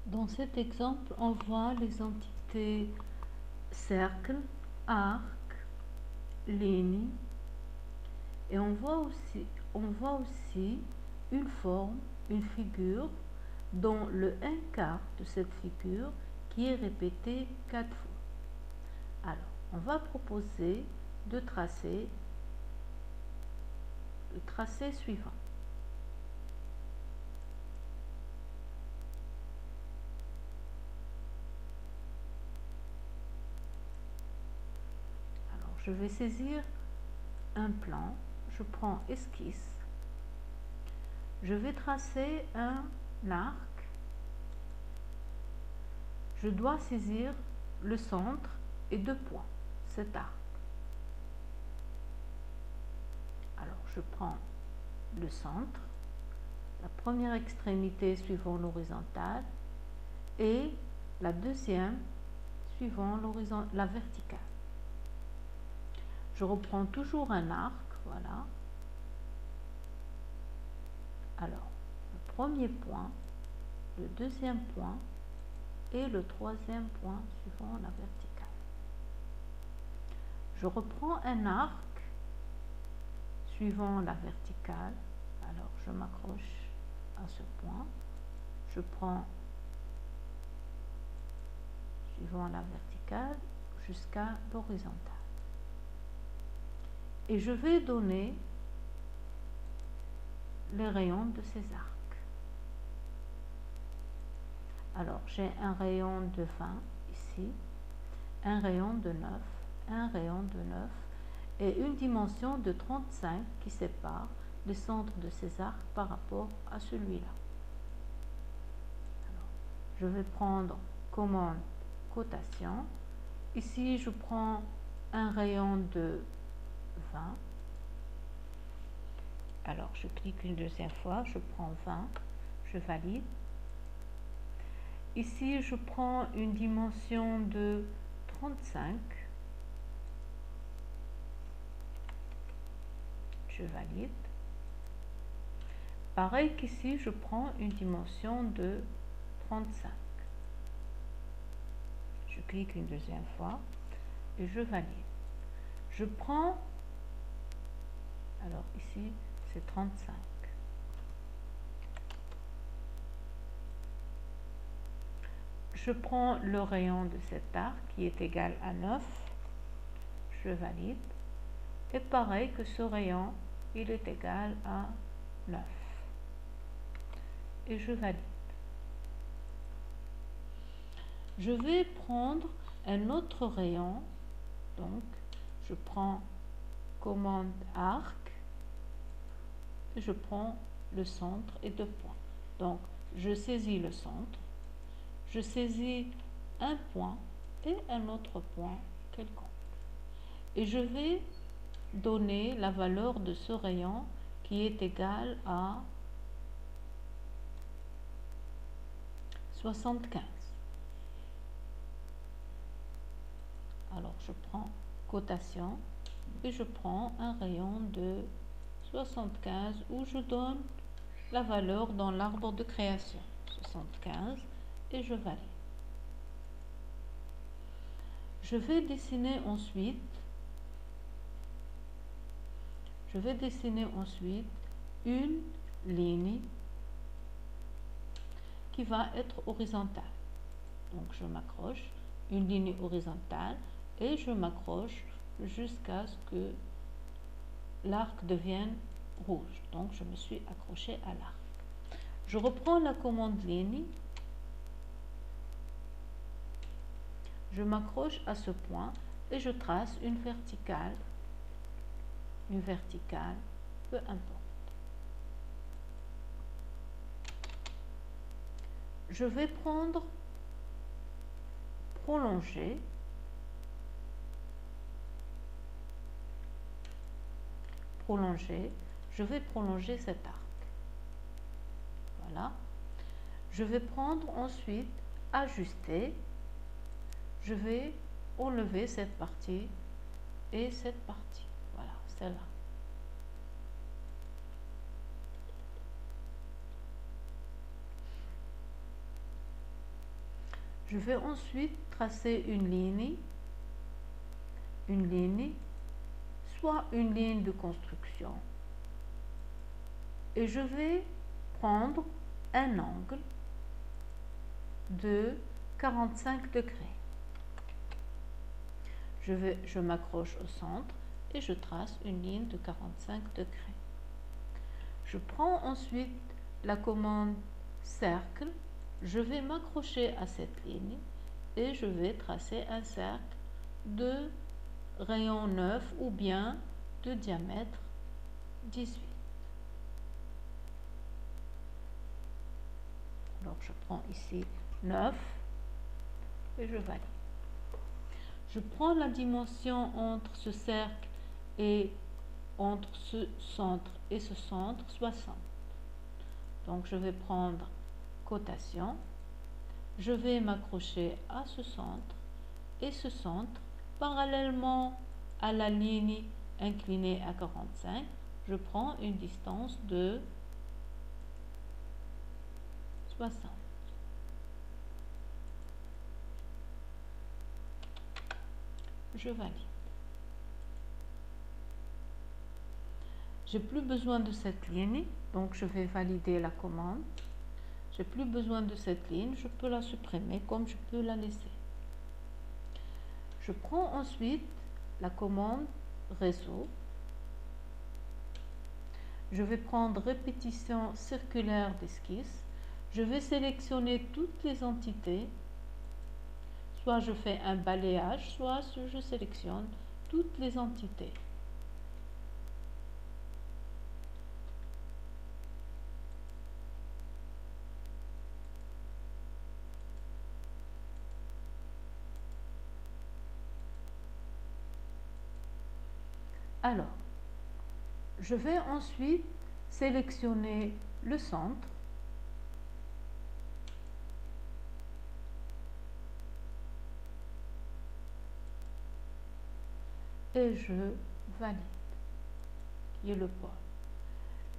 Dans cet exemple, on voit les entités cercle, arc, ligne et on voit aussi une forme, une figure dont le 1/4 de cette figure qui est répétée 4 fois. Alors, on va proposer de tracer le tracé suivant. Alors, je vais saisir un plan, je prends esquisse, je vais tracer un arc, je dois saisir le centre et 2 points, cet arc. Alors, je prends le centre, la première extrémité suivant l'horizontale et la deuxième suivant la verticale. Je reprends toujours un arc, voilà. Alors, le premier point, le deuxième point et le troisième point suivant la verticale. Je reprends un arc suivant la verticale. Alors, je m'accroche à ce point. Je prends suivant la verticale jusqu'à l'horizontale. Et je vais donner les rayons de ces arcs. Alors, j'ai un rayon de 20 ici, un rayon de 9, un rayon de 9 et une dimension de 35 qui sépare le centre de ces arcs par rapport à celui-là. Je vais prendre commande cotation. Ici, je prends un rayon de 20. Alors, je clique une deuxième fois, je prends 20, je valide. Ici, je prends une dimension de 35. Je valide. Pareil qu'ici, je prends une dimension de 35. Je clique une deuxième fois et je valide. Je prends, alors ici, c'est 35. Je prends le rayon de cet arc qui est égal à 9. Je valide. Et pareil que ce rayon, il est égal à 9. Et je valide. Je vais prendre un autre rayon. Donc, je prends commande arc. Et je prends le centre et 2 points. Donc, je saisis le centre. Je saisis un point et un autre point quelconque. Et je vais donner la valeur de ce rayon qui est égal à 75. Alors, je prends cotation et je prends un rayon de 75 où je donne la valeur dans l'arbre de création. 75 et je valide. Je vais dessiner ensuite une ligne qui va être horizontale. Donc je m'accroche, une ligne horizontale et je m'accroche jusqu'à ce que l'arc devienne rouge. Donc je me suis accroché à l'arc. Je reprends la commande ligne. Je m'accroche à ce point et je trace une verticale, peu importe. Je vais prendre prolonger. Je vais prolonger cet arc. Voilà. Je vais prendre ensuite ajuster. Je vais enlever cette partie et cette partie. Voilà, celle-là. Je vais ensuite tracer une ligne, soit une ligne de construction, et je vais prendre un angle de 45 degrés. Je m'accroche au centre et je trace une ligne de 45 degrés. Je prends ensuite la commande cercle, je vais m'accrocher à cette ligne et je vais tracer un cercle de rayon 9 ou bien de diamètre 18. Alors je prends ici 9 et je valide. Je prends la dimension entre ce cercle et entre ce centre et ce centre, 60. Donc je vais prendre cotation, je vais m'accrocher à ce centre et ce centre, parallèlement à la ligne inclinée à 45, je prends une distance de 60. Je valide. J'ai plus besoin de cette ligne, donc je vais valider la commande. J'ai plus besoin de cette ligne, je peux la supprimer comme je peux la laisser. Je prends ensuite la commande réseau. Je vais prendre répétition circulaire d'esquisse. Je vais sélectionner toutes les entités. Soit je fais un balayage, soit je sélectionne toutes les entités. Alors, je vais ensuite sélectionner le centre. Et je valide, qui est le pôle.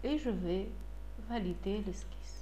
Et je vais valider l'esquisse.